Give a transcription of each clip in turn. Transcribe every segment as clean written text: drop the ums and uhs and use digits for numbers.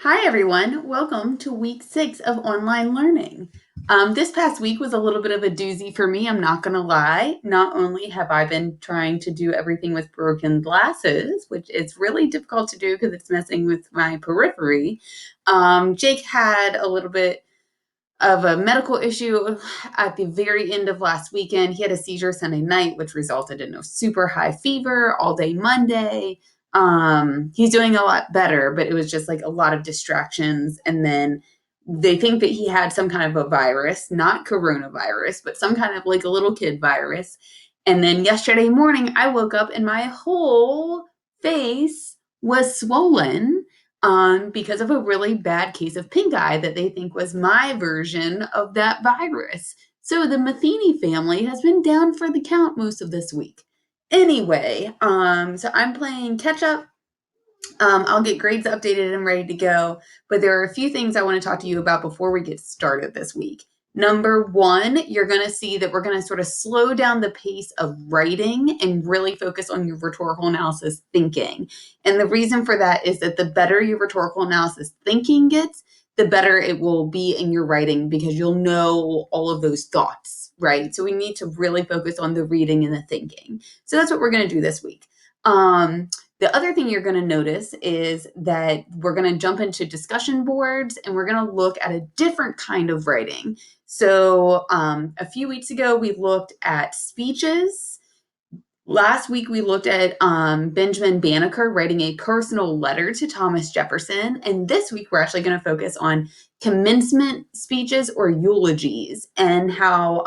Hi, everyone. Welcome to week 6 of online learning. This past week was a little bit of a doozy for me. I'm not going to lie. Not only have I been trying to do everything with broken glasses, which is really difficult to do because it's messing with my periphery, Jake had a little bit of a medical issue at the very end of last weekend. He had a seizure Sunday night, which resulted in a super high fever all day Monday. He's doing a lot better, but it was just like a lot of distractions. And then they think that he had some kind of a virus, not coronavirus, but some kind of like a little kid virus. And then yesterday morning, I woke up and my whole face was swollen because of a really bad case of pink eye that they think was my version of that virus. So the Matheny family has been down for the count most of this week. Anyway, so I'm playing catch up. I'll get grades updated and ready to go, but there are a few things I want to talk to you about before we get started this week. Number one, you're going to see that we're going to sort of slow down the pace of writing and really focus on your rhetorical analysis thinking. And the reason for that is that the better your rhetorical analysis thinking gets, the better it will be in your writing because you'll know all of those thoughts, right? So we need to really focus on the reading and the thinking. So that's what we're going to do this week. The other thing you're going to notice is that we're going to jump into discussion boards and we're going to look at a different kind of writing. So a few weeks ago, we looked at speeches. Last week, we looked at Benjamin Banneker writing a personal letter to Thomas Jefferson. And this week, we're actually going to focus on commencement speeches or eulogies and how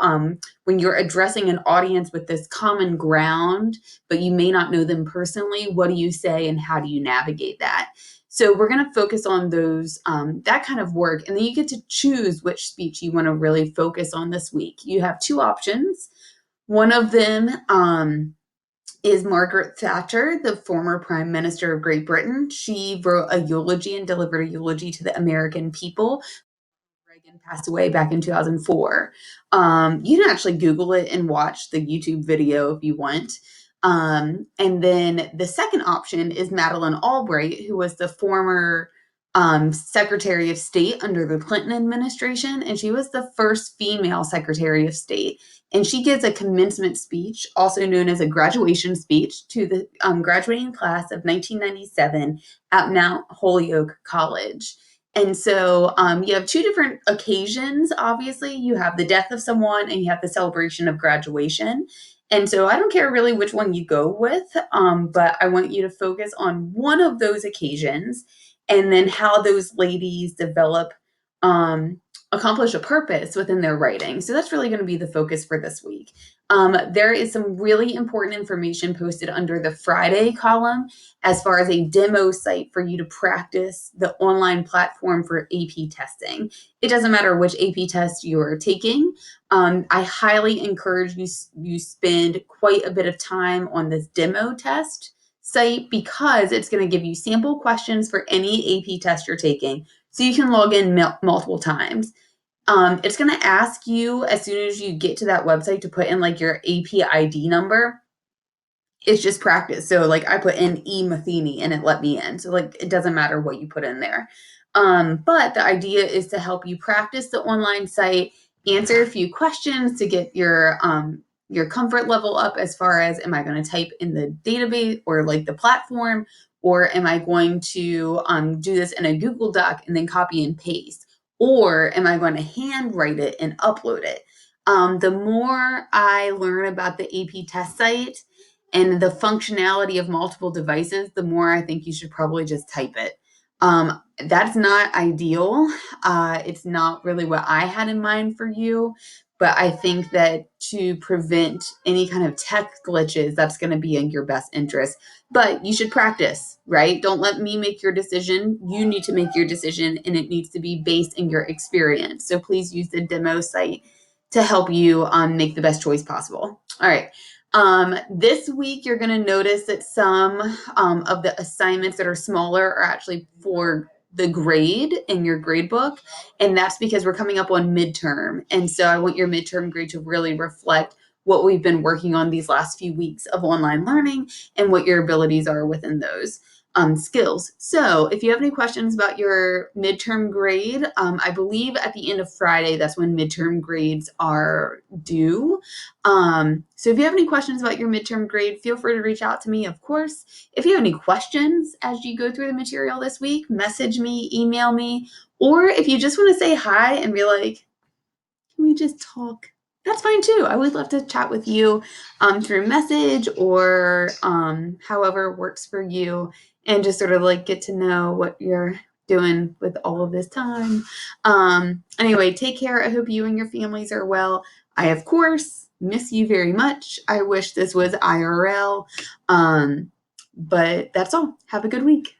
when you're addressing an audience with this common ground, but you may not know them personally, what do you say and how do you navigate that? So we're going to focus on those, that kind of work. And then you get to choose which speech you want to really focus on this week. You have two options. One of them is Margaret Thatcher, the former Prime Minister of Great Britain. She wrote a eulogy and delivered a eulogy to the American people. Reagan passed away back in 2004. You can actually Google it and watch the YouTube video if you want. And then the second option is Madeleine Albright, who was the former Secretary of State under the Clinton administration, and she was the first female Secretary of State. And she gives a commencement speech, also known as a graduation speech, to the graduating class of 1997 at Mount Holyoke College. And so you have two different occasions. Obviously, you have the death of someone and you have the celebration of graduation. And so I don't care really which one you go with, but I want you to focus on one of those occasions and then how those ladies develop, accomplish a purpose within their writing. So that's really going to be the focus for this week. There is some really important information posted under the Friday column as far as a demo site for you to practice the online platform for AP testing. It doesn't matter which AP test you are taking. I highly encourage you spend quite a bit of time on this demo test site because it's going to give you sample questions for any AP test you're taking so you can log in multiple times. It's going to ask you as soon as you get to that website to put in like your AP ID number. It's just practice. So like I put in E Matheny and it let me in. So like it doesn't matter what you put in there. But the idea is to help you practice the online site, answer a few questions to get your comfort level up as far as am I going to type in the database or like the platform, or am I going to do this in a Google Doc and then copy and paste, or am I going to handwrite it and upload it? The more I learn about the AP test site and the functionality of multiple devices, the more I think you should probably just type it. That's not ideal. It's not really what I had in mind for you, but I think that to prevent any kind of tech glitches, that's going to be in your best interest. But you should practice, right? Don't let me make your decision. You need to make your decision, and it needs to be based in your experience. So please use the demo site to help you make the best choice possible. All right. This week, you're going to notice that some of the assignments that are smaller are actually for the grade in your grade book. And that's because we're coming up on midterm. And so I want your midterm grade to really reflect what we've been working on these last few weeks of online learning and what your abilities are within those. skills. So if you have any questions about your midterm grade, I believe at the end of Friday, that's when midterm grades are due. So if you have any questions about your midterm grade, feel free to reach out to me, of course. If you have any questions as you go through the material this week, message me, email me, or if you just want to say hi and be like, can we just talk? That's fine too. I would love to chat with you through message or however works for you and just sort of like get to know what you're doing with all of this time. Anyway, take care. I hope you and your families are well. I, of course, miss you very much. I wish this was IRL. But that's all. Have a good week.